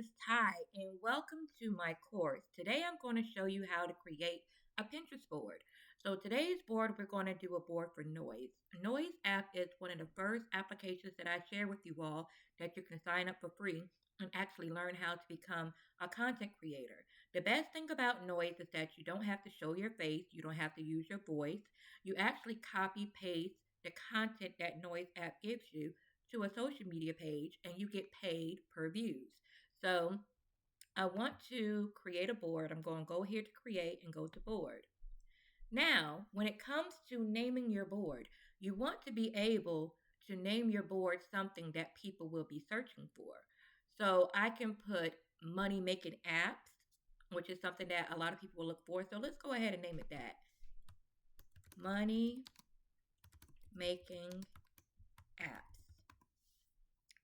is Ty, and welcome to my course. Today I'm going to show you how to create a Pinterest board. So today's board, we're going to do a board for Noise. Noise app is one of the first applications that I share with you all that you can sign up for free and actually learn how to become a content creator. The best thing about Noise is that you don't have to show your face, you don't have to use your voice. You actually copy paste the content that Noise app gives you to a social media page and you get paid per views. So I want to create a board. I'm going to go here to create and go to board. Now, when it comes to naming your board, you want to be able to name your board something that people will be searching for. So I can put money making apps, which is something that a lot of people will look for. So let's go ahead and name it that. Money making apps.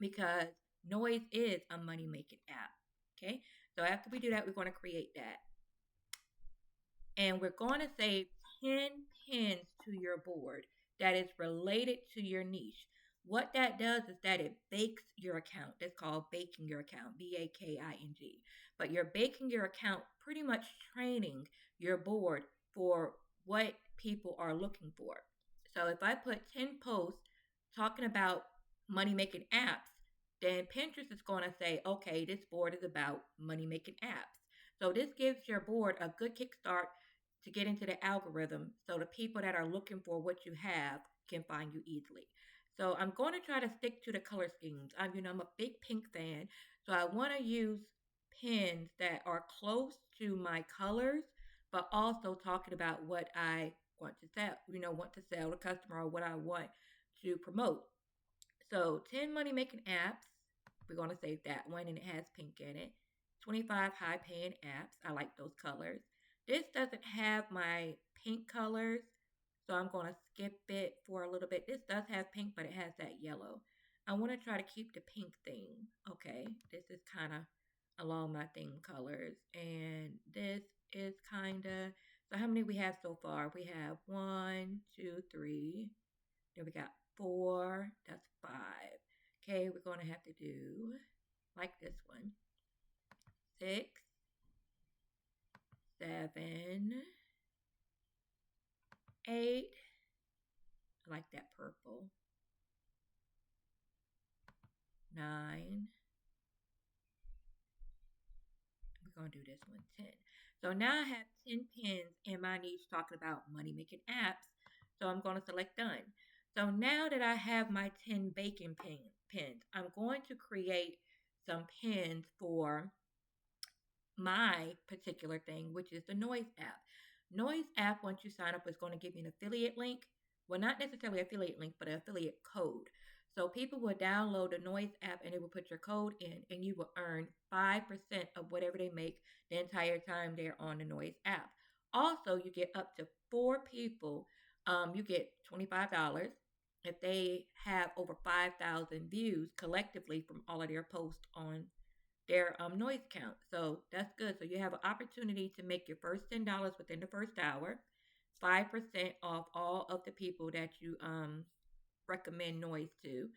Because Noise is a money making app. Okay, so after we do that, we're going to create that. And we're going to save 10 pins to your board that is related to your niche. What that does is that it bakes your account. That's called baking your account, Baking. But you're baking your account, pretty much training your board for what people are looking for. So if I put 10 posts talking about money making apps, then Pinterest is going to say, okay, this board is about money making apps. So this gives your board a good kickstart to get into the algorithm so the people that are looking for what you have can find you easily. So I'm going to try to stick to the color schemes. I'm a big pink fan, so I want to use pins that are close to my colors, but also talking about what I want to sell, want to sell the customer or what I want to promote. So 10 money making apps. We're going to save that one and it has pink in it. 25 high paying apps. I like those colors. This doesn't have my pink colors, so I'm going to skip it for a little bit. This does have pink, but it has that yellow. I want to try to keep the pink theme. Okay, this is kind of along my theme colors. And this is kind of, so how many we have so far? We have one, two, three. Then we got four. That's five. Okay, we're going to have to do like this one. 6, 7, 8. I like that purple. 9. We're going to do this one, 10. So now I have 10 pins in my niche talking about money making apps. So I'm going to select done. So now that I have my 10 baking pins, I'm going to create some pins for my particular thing, which is the Noise app. Noise app, once you sign up, is going to give you an affiliate link. Well, not necessarily affiliate link, but an affiliate code. So people will download the Noise app and they will put your code in and you will earn 5% of whatever they make the entire time they're on the Noise app. Also, you get up to 4 people. You get $25 if they have over 5,000 views collectively from all of their posts on their noise count. So that's good. So you have an opportunity to make your first $10 within the first hour, 5% off all of the people that you recommend noise to.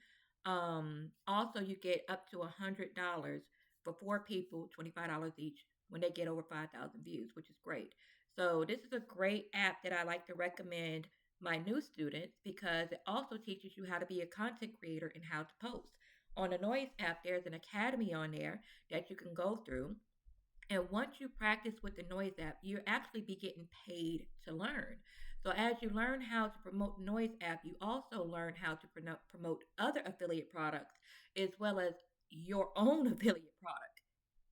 Also, you get up to $100 for 4 people, $25 each when they get over 5,000 views, which is great. So this is a great app that I like to recommend my new students because it also teaches you how to be a content creator and how to post. On the Noise app, there's an academy on there that you can go through. And once you practice with the Noise app, you'll actually be getting paid to learn. So as you learn how to promote the Noise app, you also learn how to promote other affiliate products as well as your own affiliate product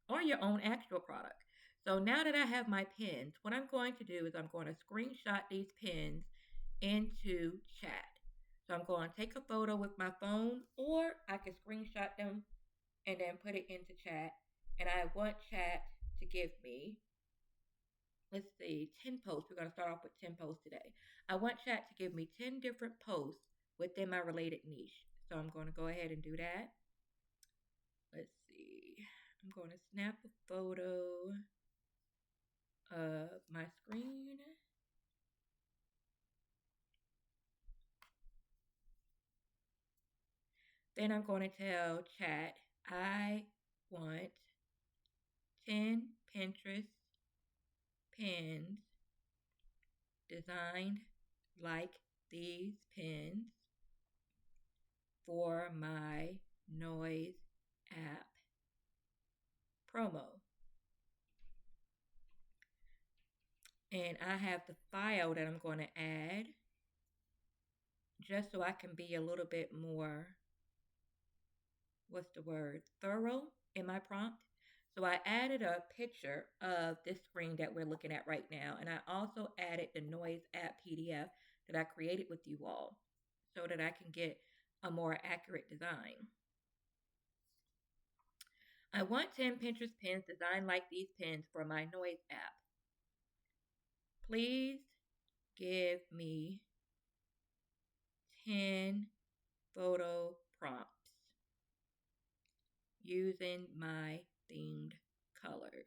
or your own actual product. So now that I have my pins, what I'm going to do is I'm going to screenshot these pins into chat. So I'm going to take a photo with my phone or I can screenshot them and then put it into chat. And I want chat to give me, let's see, 10 posts. We're going to start off with 10 posts today. I want chat to give me 10 different posts within my related niche. So I'm going to go ahead and do that. Let's see. I'm going to snap a photo of my screen. Then I'm going to tell chat, I want 10 Pinterest pins designed like these pins for my Noise app promo. And I have the file that I'm going to add just so I can be a little bit more, what's the word, thorough in my prompt. So I added a picture of this screen that we're looking at right now. And I also added the Noise app PDF that I created with you all so that I can get a more accurate design. I want 10 Pinterest pins designed like these pins for my Noise app. Please give me 10 photo prompts using my themed colors.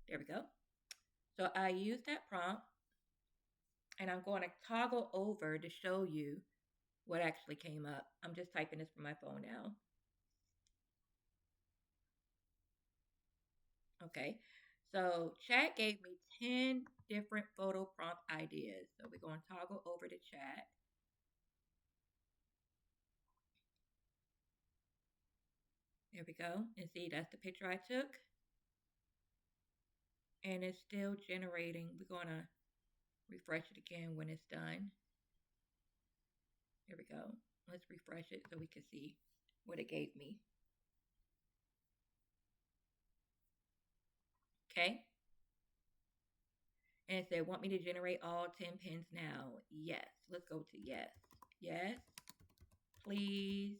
There we go. So I used that prompt and I'm going to toggle over to show you what actually came up. I'm just typing this from my phone now. Okay, so chat gave me 10 different photo prompt ideas. So we're going to toggle over to chat. There we go. And see, that's the picture I took. And it's still generating. We're going to refresh it again when it's done. There we go. Let's refresh it so we can see what it gave me. Okay. And it said, want me to generate all 10 pins now? Yes. Let's go to yes. Yes. Please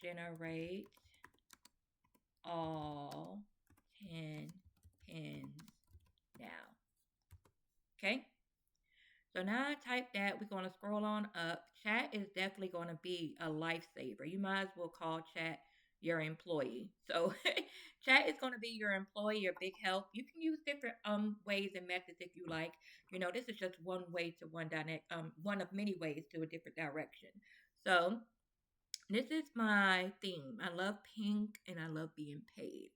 generate all 10 pins now. Okay. So now I type that. We're going to scroll on up. Chat is definitely going to be a lifesaver. You might as well call chat your employee. So chat is going to be your employee, your big help. You can use different ways and methods if you like. You know, this is just one way to one of many ways to a different direction. So this is my theme. I love pink and I love being paid.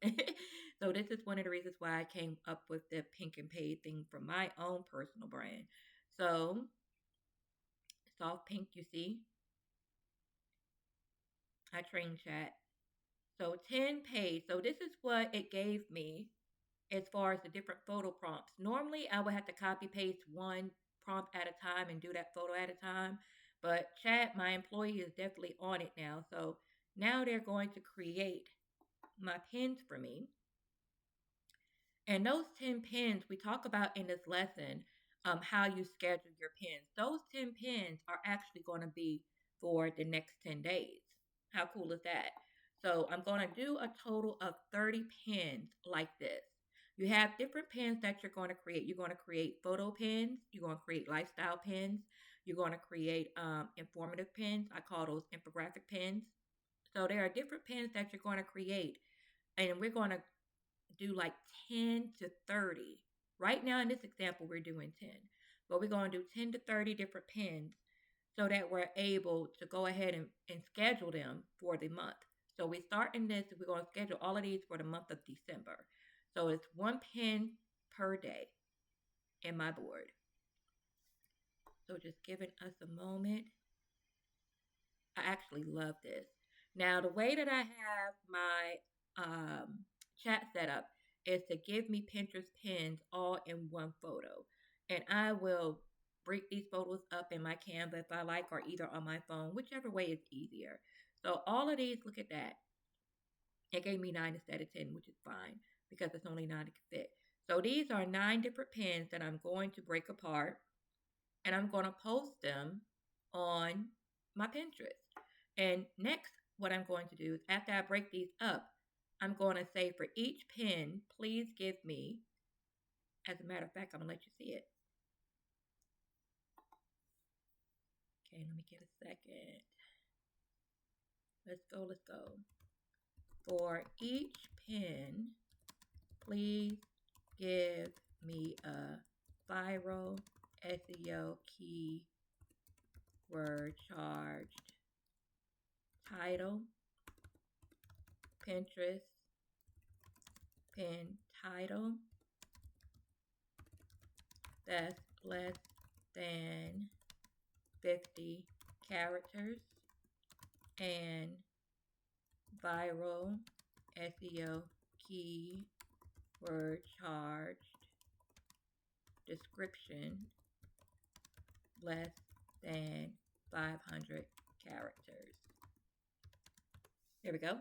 So this is one of the reasons why I came up with the pink and paid thing for my own personal brand. So soft pink, you see. I train chat. So 10 paid. So this is what it gave me as far as the different photo prompts. Normally I would have to copy paste one prompt at a time and do that photo at a time. But chat, my employee, is definitely on it now. So now they're going to create my pins for me. And those 10 pins, we talk about in this lesson how you schedule your pins. Those 10 pins are actually going to be for the next 10 days. How cool is that? So I'm going to do a total of 30 pins like this. You have different pins that you're going to create. You're going to create photo pins. You're going to create lifestyle pins. You're going to create informative pins. I call those infographic pins. So there are different pins that you're going to create. And we're going to do like 10 to 30. Right now in this example, we're doing 10. But we're going to do 10 to 30 different pins so that we're able to go ahead and schedule them for the month. So we start in this, we're going to schedule all of these for the month of December. So it's one pin per day in my board. So just giving us a moment. I actually love this. Now, the way that I have my chat set up is to give me Pinterest pins all in one photo. And I will break these photos up in my Canva if I like, or either on my phone, whichever way is easier. So all of these, look at that. It gave me 9 instead of 10, which is fine because it's only 9 to fit. So these are 9 different pins that I'm going to break apart, and I'm going to post them on my Pinterest. And next, what I'm going to do is after I break these up, I'm going to say for each pin, please give me, as a matter of fact, I'm going to let you see it. Okay, let me get a second. Let's go. For each pin, please give me a viral SEO keyword charged title, Pinterest pin title that's less than 50 characters and viral SEO keyword charged description less than 500 characters. There we go.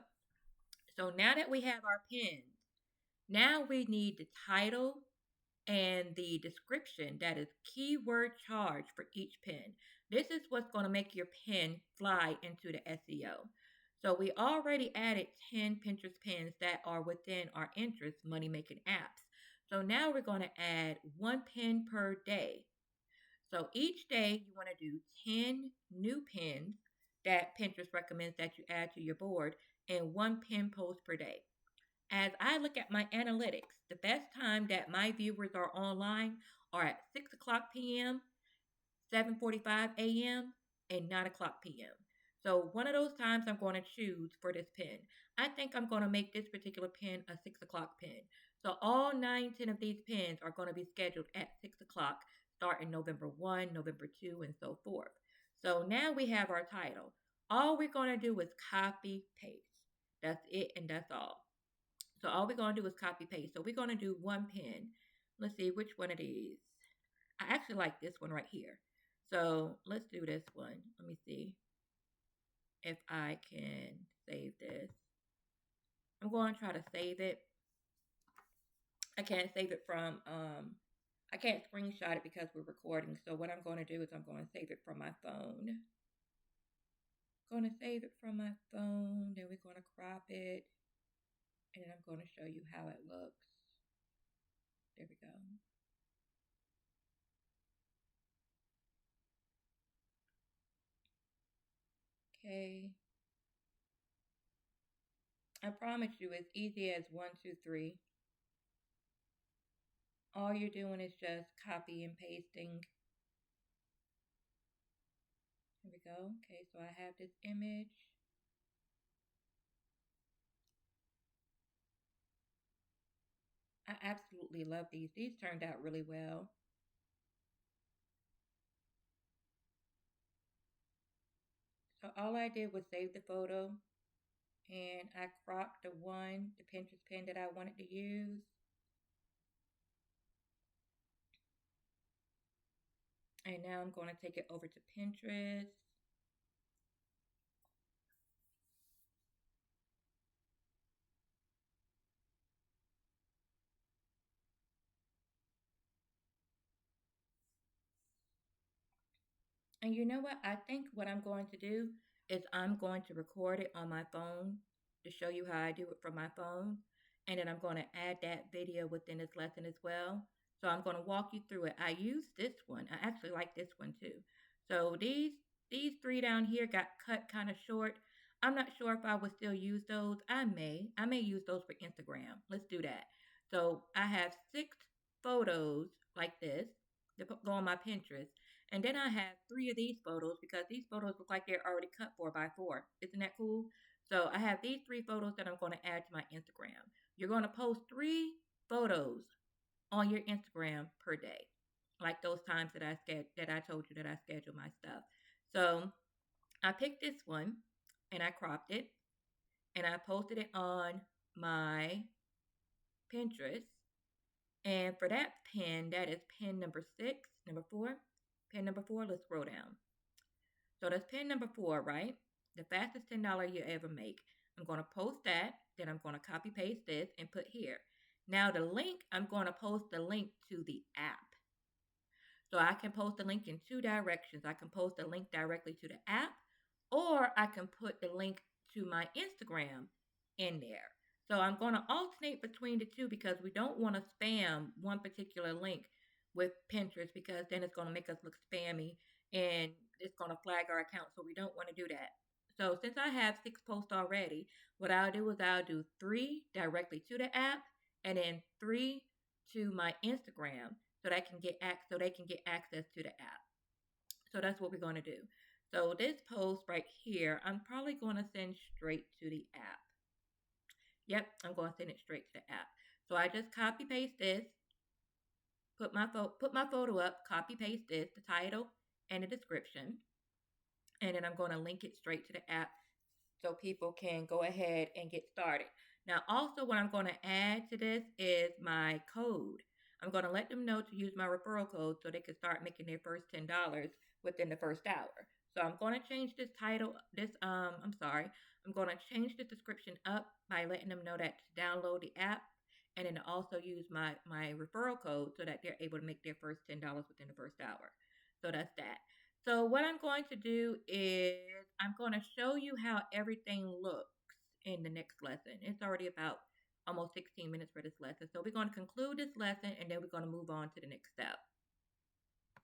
So now that we have our pins, now we need the title and the description that is keyword charge for each pin. This is what's going to make your pin fly into the SEO. So we already added 10 Pinterest pins that are within our interest money making apps. So now we're going to add one pin per day. So each day you want to do 10 new pins that Pinterest recommends that you add to your board and one pin post per day. As I look at my analytics, the best time that my viewers are online are at 6 o'clock p.m., 7:45 a.m., and 9 o'clock p.m. So one of those times I'm going to choose for this pin. I think I'm going to make this particular pin a 6 o'clock pin. So all 9, 10 of these pins are going to be scheduled at 6 o'clock, starting November 1, November 2, and so forth. So now we have our title. All we're going to do is copy paste. That's it and that's all. So all we're going to do is copy paste. So we're going to do one pin. Let's see which one of these. I actually like this one right here. So let's do this one. Let me see if I can save this. I'm going to try to save it. I can't save it from, I can't screenshot it because we're recording. So what I'm going to do is I'm going to save it from my phone. Going to save it from my phone. Then we're going to crop it. And then I'm going to show you how it looks. There we go. Okay. I promise you, it's easy as 1, 2, 3. All you're doing is just copy and pasting. Here we go. Okay, so I have this image. I absolutely love these. These turned out really well. So all I did was save the photo and I cropped the Pinterest pin that I wanted to use. And now I'm going to take it over to Pinterest. And you know what? I think what I'm going to do is I'm going to record it on my phone to show you how I do it from my phone. And then I'm going to add that video within this lesson as well. So I'm going to walk you through it. I use this one. I actually like this one too. So these three down here got cut kind of short. I'm not sure if I would still use those. I may use those for Instagram. Let's do that. So I have 6 photos like this that go on my Pinterest. And then I have 3 of these photos because these photos look like they're already cut 4x4. Isn't that cool? So I have these 3 photos that I'm going to add to my Instagram. You're going to post 3 photos on your Instagram per day, like those times that I told you that I schedule my stuff. So I picked this one and I cropped it and I posted it on my Pinterest. And for that pin, that is pin number 6, number 4. Pin number 4, let's scroll down. So that's pin number 4, right? The fastest $10 you ever make. I'm going to post that. Then I'm going to copy paste this and put here. Now the link, I'm going to post the link to the app. So I can post the link in 2 directions. I can post the link directly to the app, or I can put the link to my Instagram in there. So I'm going to alternate between the two because we don't want to spam one particular link with Pinterest because then it's going to make us look spammy and it's going to flag our account. So we don't want to do that. So since I have 6 posts already, what I'll do is I'll do 3 directly to the app and then 3 to my Instagram so they can get access to the app. So that's what we're going to do. So this post right here, I'm probably going to send straight to the app. Yep, I'm going to send it straight to the app. So I just copy paste this, put my photo up, copy paste this, the title and the description, and then I'm going to link it straight to the app so people can go ahead and get started. Now, also what I'm going to add to this is my code. I'm going to let them know to use my referral code so they can start making their first $10 within the first hour. So I'm going to change this title, I'm going to change the description up by letting them know that to download the app and then also use my referral code so that they're able to make their first $10 within the first hour. So that's that. So what I'm going to do is I'm going to show you how everything looks in the next lesson. It's already about almost 16 minutes for this lesson. So we're going to conclude this lesson and then we're going to move on to the next step.